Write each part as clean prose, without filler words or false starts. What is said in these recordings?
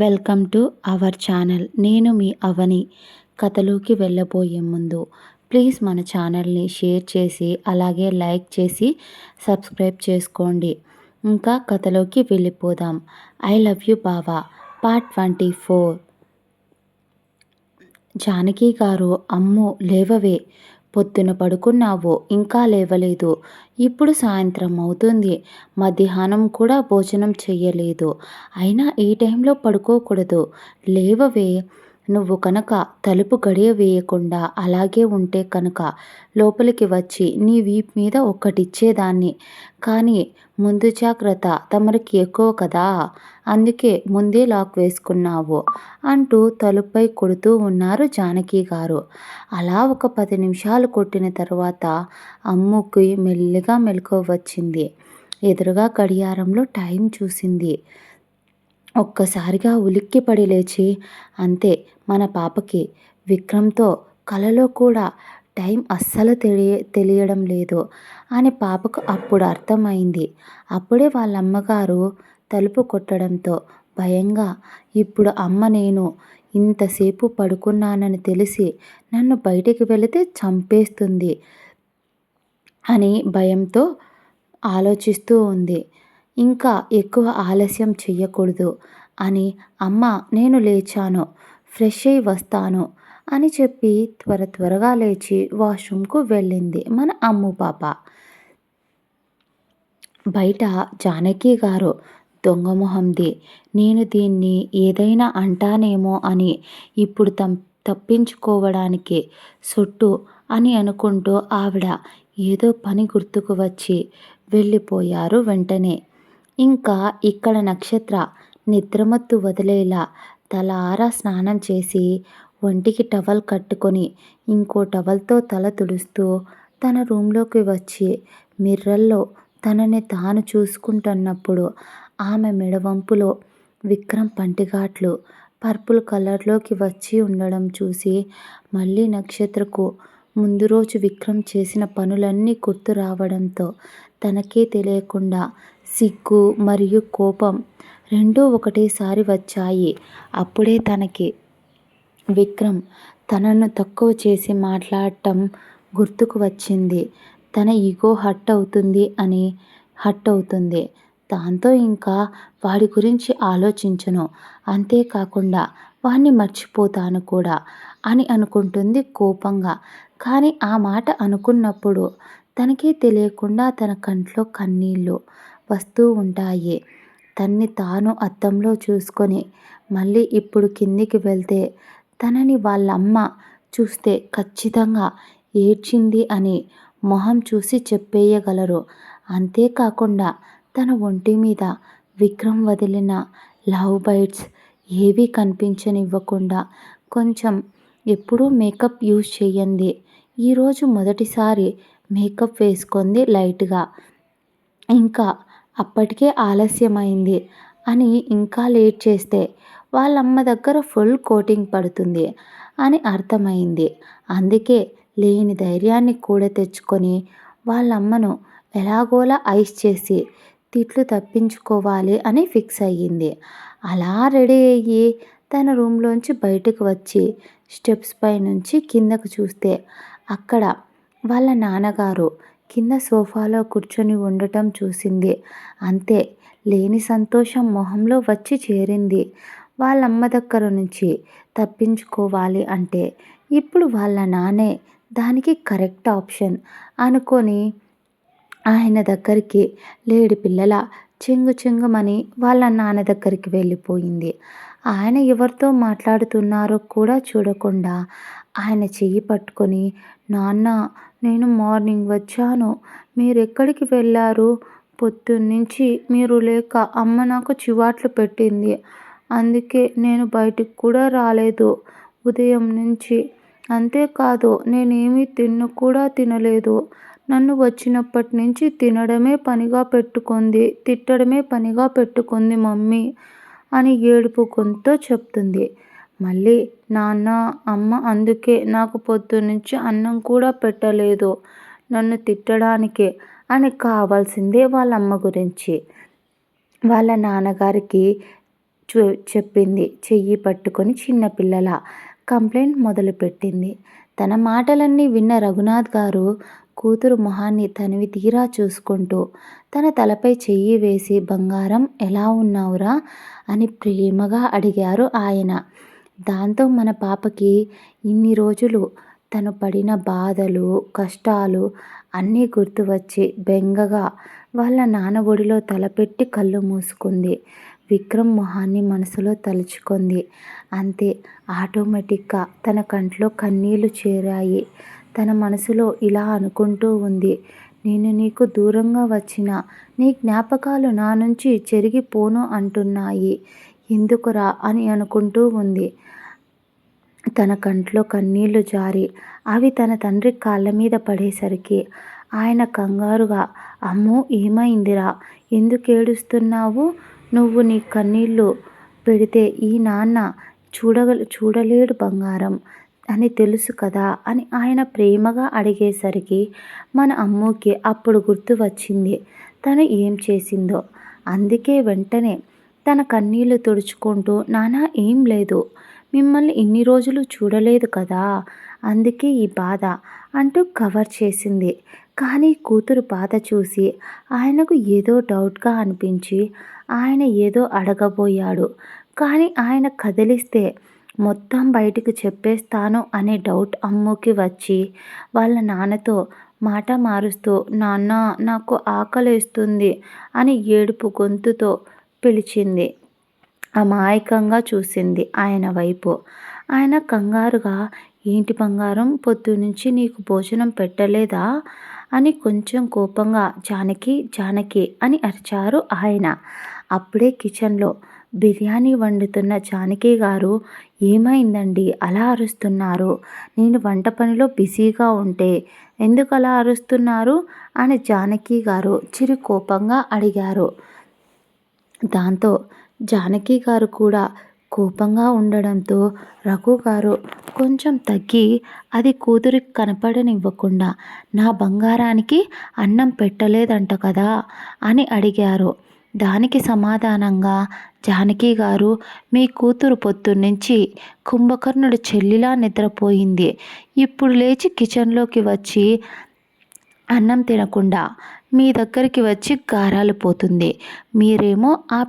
Welcome to our channel. నేను మీ అవని. కథలోకి వెళ్ళబోయే ముందు ప్లీజ్ మన ఛానల్ని షేర్ చేసి అలాగే లైక్ చేసి సబ్స్క్రైబ్ చేసుకోండి. ఇంకా కథలోకి వెళ్ళిపోదాం. ఐ లవ్ యూ బావా పార్ట్ 24. జానకి గారు, అమ్మో లేవవే, పొద్దున పడుకున్నావు, ఇంకా లేవలేదు. ఇప్పుడు సాయంత్రం అవుతుంది, మధ్యాహ్నం కూడా భోజనం చెయ్యలేదు. అయినా ఈ టైంలో పడుకోకూడదు, లేవవే. నువ్వు కనుక తలుపు గడియ వేయకుండా అలాగే ఉంటే కనుక లోపలికి వచ్చి నీ వీపు మీద ఒక్కటిచ్చేదాన్ని. కానీ ముందు జాగ్రత్త తమరికి ఎక్కువ కదా, అందుకే ముందే లాక్ వేసుకున్నావు అంటూ తలుపై కొడుతూ ఉన్నారు జానకి గారు. అలా ఒక 10 నిమిషాలు కొట్టిన తర్వాత అమ్ముకి మెల్లిగా మెలకువ వచ్చింది. ఎదురుగా గడియారంలో టైం చూసింది. ఒక్కసారిగా ఉలిక్కిపడి లేచి, అంతే మన పాపకి విక్రమ్తో కలలో కూడా టైం అస్సలు తెలియడం లేదు అని పాపకు అప్పుడు అర్థమైంది. అప్పుడే వాళ్ళ అమ్మగారు తలుపు కొట్టడంతో భయంగా, ఇప్పుడు అమ్మ నేను ఇంతసేపు పడుకున్నానని తెలిసి నన్ను బయటికి వెళితే చంపేస్తుంది అని భయంతో ఆలోచిస్తూ ఉంది. ఇంకా ఎక్కువ ఆలస్యం చెయ్యకూడదు అని, అమ్మ నేను లేచాను, ఫ్రెష్ అయి వస్తాను అని చెప్పి త్వరగా లేచి వాష్రూమ్కు వెళ్ళింది మన అమ్ము పాప. బయట జానకి గారు దొంగమొహంది, నేను దీన్ని ఏదైనా అంటానేమో అని ఇప్పుడు తప్పించుకోవడానికి సొట్టు అని అనుకుంటూ ఆవిడ ఏదో పని గుర్తుకు వచ్చి వెళ్ళిపోయారు వెంటనే. ఇంకా ఇక్కడ నక్షత్ర నిద్రమత్తు వదిలేలా తలారా స్నానం చేసి ఒంటికి టవల్ కట్టుకొని ఇంకో టవల్తో తల తుడుస్తూ తన రూంలోకి వచ్చి మిర్రర్లో తనని తాను చూసుకుంటున్నప్పుడు ఆమె మెడవంపులో విక్రమ్ పంటిఘాట్లు పర్పుల్ కలర్లోకి వచ్చి ఉండడం చూసి మళ్ళీ నక్షత్రకు ముందు రోజు విక్రమ్ చేసిన పనులన్నీ గుర్తు రావడంతో తనకే తెలియకుండా సిగ్గు మరియు కోపం రెండూ ఒకటేసారి వచ్చాయి. అప్పుడే తనకి విక్రమ్ తనను తక్కువ చేసి మాట్లాడటం గుర్తుకు వచ్చింది. తన ఈగో హర్ట్ అవుతుంది. దాంతో ఇంకా వాడి గురించి ఆలోచించను, అంతేకాకుండా వాణ్ణి మర్చిపోతాను కూడా అని అనుకుంటుంది కోపంగా. కానీ ఆ మాట అనుకున్నప్పుడు తనకే తెలియకుండా తన కంట్లో కన్నీళ్ళు వస్తూ ఉంటాయి. తన్ని తాను అద్దంలో చూసుకొని మళ్ళీ ఇప్పుడు కిందికి వెళ్తే తనని వాళ్ళమ్మ చూస్తే ఖచ్చితంగా ఏడ్చింది అని మొహం చూసి చెప్పేయగలరు. అంతేకాకుండా తన ఒంటి మీద విక్రమ్ వదిలిన లవ్ బైట్స్ ఏవీ కనిపించనివ్వకుండా కొంచెం ఎప్పుడూ మేకప్ యూజ్ చెయ్యంది, ఈరోజు మొదటిసారి మేకప్ వేసుకుంది లైట్గా. ఇంకా అప్పటికే ఆలస్యమైంది అని ఇంకా లేట్ చేస్తే వాళ్ళమ్మ దగ్గర ఫుల్ కోటింగ్ పడుతుంది అని అర్థమైంది. అందుకే లేని ధైర్యాన్ని కూడా తెచ్చుకొని వాళ్ళమ్మను ఎలాగోలా ఐస్ చేసి తిట్లు తప్పించుకోవాలి అని ఫిక్స్ అయ్యింది. అలా రెడీ అయ్యి తన రూమ్లోంచి బయటకు వచ్చి స్టెప్స్ పై నుంచి కిందకు చూస్తే అక్కడ వాళ్ళ నాన్నగారు కింద సోఫాలో కూర్చొని ఉండటం చూసింది. అంతే, లేని సంతోషం మొహంలో వచ్చి చేరింది. వాళ్ళమ్మ దగ్గర నుంచి తప్పించుకోవాలి అంటే ఇప్పుడు వాళ్ళ నాన్నే దానికి కరెక్ట్ ఆప్షన్ అనుకొని ఆయన దగ్గరికి లేడి పిల్లల చెంగుమని వాళ్ళ నాన్న దగ్గరికి వెళ్ళిపోయింది. ఆయన ఎవరితో మాట్లాడుతున్నారో కూడా చూడకుండా ఆయన చెయ్యి పట్టుకొని, నాన్న నేను మార్నింగ్ వచ్చాను, మీరెక్కడికి వెళ్ళారు? పొద్దున్నుంచి మీరు లేక అమ్మ నాకు చివాట్లు పెట్టింది, అందుకే నేను బయటికి కూడా రాలేదు ఉదయం నుంచి. అంతేకాదు నేనేమీ కూడా తినలేదు. నన్ను వచ్చినప్పటి నుంచి తినడమే పనిగా పెట్టుకుంది, తిట్టడమే పనిగా పెట్టుకుంది మమ్మీ అని ఏడుపు గొంతుతో చెప్తుంది. మళ్ళీ నాన్న, అమ్మ అందుకే నాకు పొద్దున్నుంచి అన్నం కూడా పెట్టలేదు, నన్ను తిట్టడానికే అని కావాల్సిందే వాళ్ళమ్మ గురించి. వాళ్ళ నాన్నగారికి చూ చెప్పింది. చెయ్యి పట్టుకొని చిన్నపిల్లల కంప్లైంట్ మొదలుపెట్టింది. తన మాటలన్నీ విన్న రఘునాథ్ గారు కూతురు మొహాన్ని తనివి తీరా చూసుకుంటూ తన తలపై చెయ్యి వేసి, బంగారం ఎలా ఉన్నావురా అని ప్రేమగా అడిగారు ఆయన. దాంతో మన పాపకి ఇన్ని రోజులు తను పడిన బాధలు, కష్టాలు అన్నీ గుర్తువచ్చి బెంగగా వాళ్ళ నాన్న ఒడిలో తలపెట్టి కళ్ళు మూసుకుంది. విక్రమ్ మొహాన్ని మనసులో తలుచుకుంది. అంతే, ఆటోమేటిక్గా తన కంట్లో కన్నీళ్లు చేరాయి. తన మనసులో ఇలా అనుకుంటూ ఉంది. నేను నీకు దూరంగా వచ్చిన నీ జ్ఞాపకాలు నా నుంచి చెరిగిపోను అంటున్నాయి. ఎందుకురా అని అనుకుంటూ ఉంది. తన కంట్లో కన్నీళ్లు జారి అవి తన తండ్రి కాళ్ళ మీద పడేసరికి ఆయన కంగారుగా, అమ్మో ఏమైందిరా, ఎందుకేడుస్తున్నావు? నువ్వు నీ కన్నీళ్లు పెడితే ఈ నాన్న చూడలేడు బంగారం అని తెలుసు కదా అని ఆయన ప్రేమగా అడిగేసరికి మన అమ్ముకి అప్పుడు గుర్తు వచ్చింది తను ఏం చేసిందో. అందుకే వెంటనే తన కన్నీళ్లు తుడుచుకుంటూ, నాన్న ఏం లేదు, మిమ్మల్ని ఇన్ని రోజులు చూడలేదు కదా, అందుకే ఈ బాధ అంటూ కవర్ చేసింది. కానీ కూతురు బాధ చూసి ఆయనకు ఏదో డౌట్గా అనిపించి ఆయన ఏదో అడగబోయాడు. కానీ ఆయన కదిలిస్తే మొత్తం బయటికి చెప్పేస్తాను అనే డౌట్ అమ్ముకి వచ్చి వాళ్ళ నాన్నతో మాట మారుస్తూ, నాన్న నాకు ఆకలేస్తుంది అని ఏడుపు గొంతుతో పిలిచింది. అమాయకంగా చూసింది ఆయన వైపు. ఆయన కంగారుగా, ఏంటి బంగారం, పొద్దునుంచి నీకు భోజనం పెట్టలేదా అని కొంచెం కోపంగా జానకి జానకి అని అరిచారు ఆయన. అప్పుడే కిచెన్లో బిర్యానీ వండుతున్న జానకి గారు, ఏమైందండి అలా అరుస్తున్నారు? నేను వంట పనిలో బిజీగా ఉంటే ఎందుకు అలా అరుస్తున్నారు అని జానకి గారు చిరు కోపంగా అడిగారు. దాంతో జానకి గారు కూడా కోపంగా ఉండడంతో రఘు గారు కొంచెం తగ్గి, అది కూతురికి కనపడనివ్వకుండా నా బంగారానికి అన్నం పెట్టలేదంట కదా అని అడిగారు. దానికి సమాధానంగా జానకి గారు, మీ కూతురు పొద్దున్నుంచి కుంభకర్ణుడి చెల్లిలా నిద్రపోయింది. ఇప్పుడు లేచి కిచెన్లోకి వచ్చి అన్నం తినకుండా మీ దగ్గరికి వచ్చి గారాలు పోతుంది. మీరేమో ఆ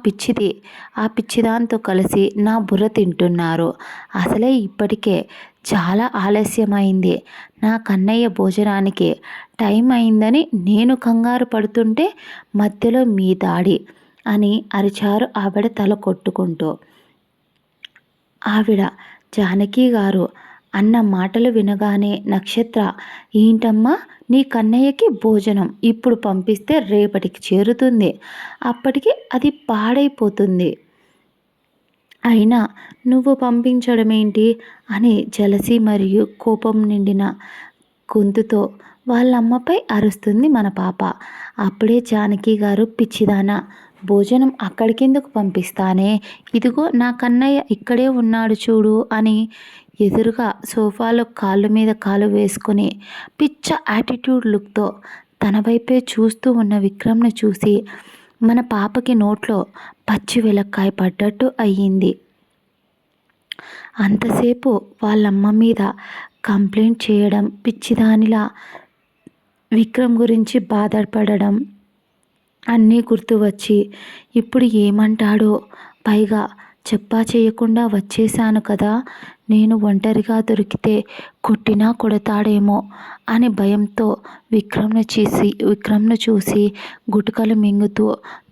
పిచ్చిదాంతో కలిసి నా బుర్ర తింటున్నారు. అసలే ఇప్పటికే చాలా ఆలస్యమైంది. నా కన్నయ్య భోజనానికి టైం అయిందని నేను కంగారు పడుతుంటే మధ్యలో మీ దాడి అని అరిచారు ఆవిడ తల కొట్టుకుంటూ. ఆవిడ జానకి గారు అన్న మాటలు వినగానే నక్షత్ర, ఏంటమ్మా, నీ కన్నయ్యకి భోజనం ఇప్పుడు పంపిస్తే రేపటికి చేరుతుంది, అప్పటికి అది పాడైపోతుంది, అయినా నువ్వు పంపించడం ఏంటి అని జలసి మరియు కోపం నిండిన గొంతుతో వాళ్ళమ్మపై అరుస్తుంది మన పాప. అప్పుడే జానకి గారు, పిచ్చిదానా, భోజనం అక్కడికెందుకు పంపిస్తానే, ఇదిగో నా కన్నయ్య ఇక్కడే ఉన్నాడు చూడు అని ఎదురుగా సోఫాలో కాళ్ళు మీద కాలు వేసుకుని పిచ్చ యాటిట్యూడ్ లుక్తో తన వైపే చూస్తూ ఉన్న విక్రమ్ను చూసి మన పాపకి నోట్లో పచ్చి వెలక్కాయ పడ్డట్టు అయ్యింది. అంతసేపు వాళ్ళమ్మ మీద కంప్లైంట్ చేయడం, పిచ్చిదానిలా విక్రమ్ గురించి బాధపడడం అన్నీ గుర్తు వచ్చి ఇప్పుడు ఏమంటాడో, పైగా చెప్పా చేయకుండా వచ్చేశాను కదా, నేను ఒంటరిగా దొరికితే కొట్టినా కొడతాడేమో అని భయంతో విక్రమ్ను చూసి గుటకలు మింగుతూ,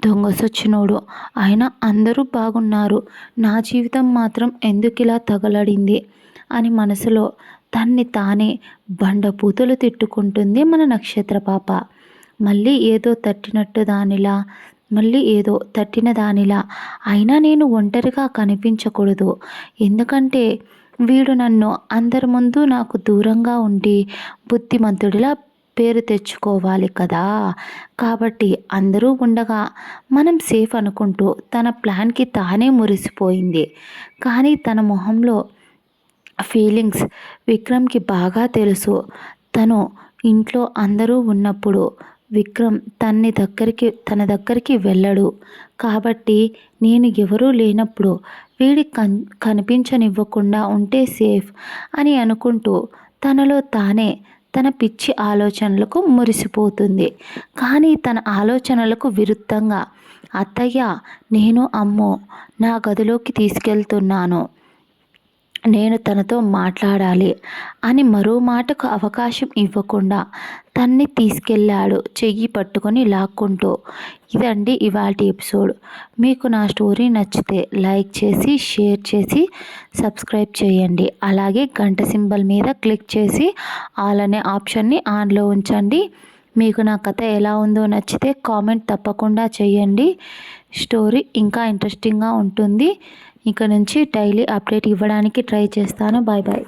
దొంగసొచ్చినోడు, అయినా అందరూ బాగున్నారు, నా జీవితం మాత్రం ఎందుకిలా తగలడింది అని మనసులో తన్ని తానే బండబూతులు తిట్టుకుంటుంది మన నక్షత్ర పాప. మళ్ళీ ఏదో తట్టిన దానిలా, అయినా నేను ఒంటరిగా కనిపించకూడదు, ఎందుకంటే వీడు నన్ను అందరి ముందు నాకు దూరంగా ఉండి బుద్ధిమంతుడిలా పేరు తెచ్చుకోవాలి కదా, కాబట్టి అందరూ ఉండగా మనం సేఫ్ అనుకుంటూ తన ప్లాన్కి తానే మురిసిపోయింది. కానీ తన మొహంలో ఫీలింగ్స్ విక్రమ్కి బాగా తెలుసు. తను ఇంట్లో అందరూ ఉన్నప్పుడు విక్రమ్ తన దగ్గరికి వెళ్ళడు. కాబట్టి నేను ఎవరూ లేనప్పుడు వీడికి కనిపించనివ్వకుండా ఉంటే సేఫ్ అని అనుకుంటూ తనలో తానే తన పిచ్చి ఆలోచనలకు మురిసిపోతుంది. కానీ తన ఆలోచనలకు విరుద్ధంగా అత్తయ్య, నేను అమ్ము నా గదిలోకి తీసుకెళ్తున్నాను, నేను తనతో మాట్లాడాలి అని మరో మాటకు అవకాశం ఇవ్వకుండా తన్ని తీసుకెళ్ళాడు చెయ్యి పట్టుకొని లాక్కుంటూ. ఇదండి ఇవాల్టి ఎపిసోడ్. మీకు నా స్టోరీ నచ్చితే లైక్ చేసి, షేర్ చేసి, సబ్స్క్రైబ్ చేయండి. అలాగే గంట సింబల్ మీద క్లిక్ చేసి ఆల్ అనే ఆప్షన్ని ఆన్లో ఉంచండి. మీకు నా కథ ఎలా ఉందో నచ్చితే కామెంట్ తప్పకుండా చేయండి. స్టోరీ ఇంకా ఇంట్రెస్టింగ్గా ఉంటుంది. ఇక నుంచి డైలీ అప్డేట్ ఇవ్వడానికి ట్రై చేస్తాను. Bye bye.